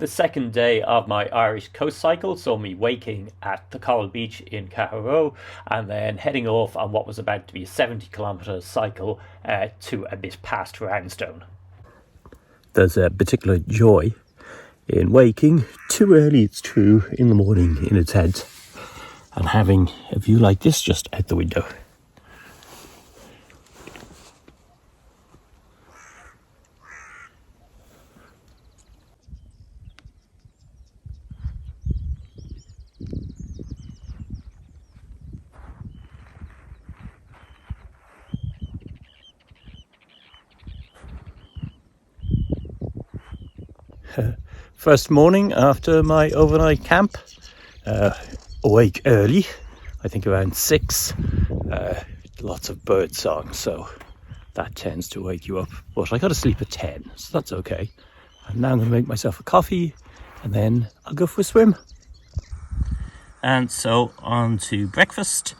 The second day of my Irish coast cycle saw me waking at the Coral Beach in Carraroe and then heading off on what was about to be a 70-kilometre cycle to a bit past Roundstone. There's a particular joy in waking too early, it's true, in the morning in a tent and having a view like this just out the window. First morning after my overnight camp, awake early, I think around 6, lots of birdsong, so that tends to wake you up, but I got to sleep at 10, so that's okay. And now I'm going to make myself a coffee and then I'll go for a swim. And so on to breakfast.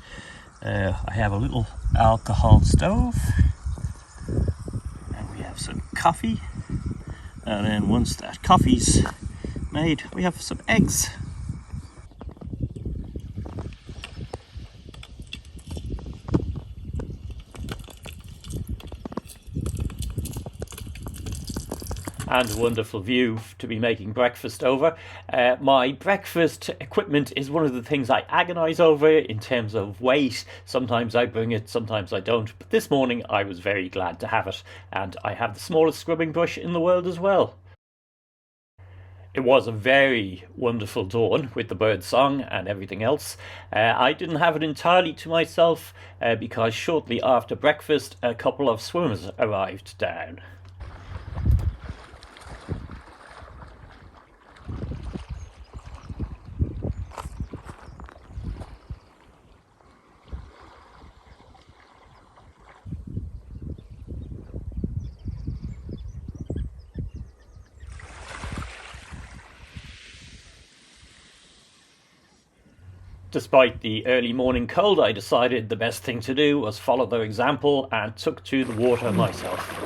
I have a little alcohol stove and we have some coffee. And then once that coffee's made, we have some eggs. And a wonderful view to be making breakfast over. My breakfast equipment is one of the things I agonise over in terms of weight. Sometimes I bring it, sometimes I don't. But this morning I was very glad to have it. And I have the smallest scrubbing brush in the world as well. It was a very wonderful dawn with the bird song and everything else. I didn't have it entirely to myself because shortly after breakfast a couple of swimmers arrived down. Despite the early morning cold, I decided the best thing to do was follow their example and took to the water myself.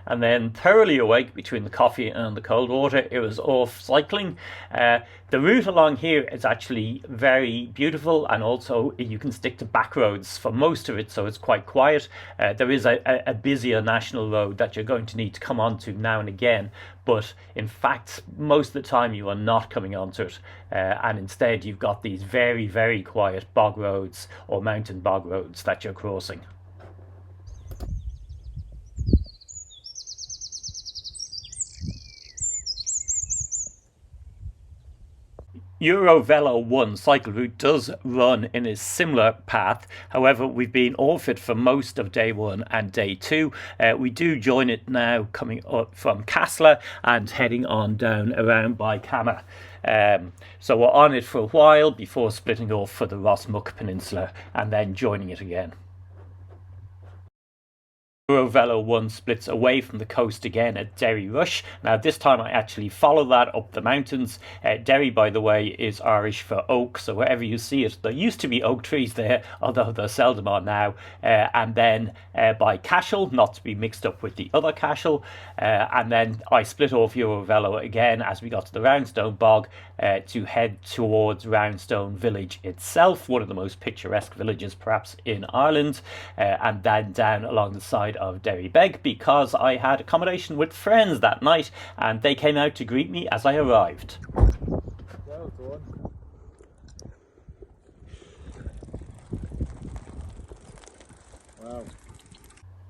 And then thoroughly awake between the coffee and the cold water, it was off cycling. The route along here is actually very beautiful, and also you can stick to back roads for most of it, so it's quite quiet. There is a busier national road that you're going to need to come onto now and again, but in fact most of the time you are not coming onto it, and instead you've got these very, very quiet bog roads or mountain bog roads that you're crossing. Eurovelo 1 cycle route does run in a similar path. However, we've been off it for most of day 1 and day 2. We do join it now coming up from Casla and heading on down around by Connemara. So we're on it for a while before splitting off for the Rossmuck Peninsula and then joining it again. Eurovelo 1 splits away from the coast again at Derry Rush. Now this time I actually follow that up the mountains. Derry, by the way, is Irish for oak, so wherever you see it, there used to be oak trees there, although there seldom are now. And then by Cashel, not to be mixed up with the other Cashel. And then I split off Eurovelo again as we got to the Roundstone bog to head towards Roundstone village itself, one of the most picturesque villages perhaps in Ireland, and then down along the side of Errisbeg because I had accommodation with friends that night and they came out to greet me as I arrived. Well done. Wow.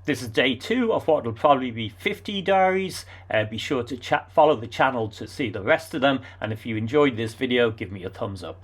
This is day 2 of what will probably be 50 diaries. Be sure to follow the channel to see the rest of them, and if you enjoyed this video, give me a thumbs up.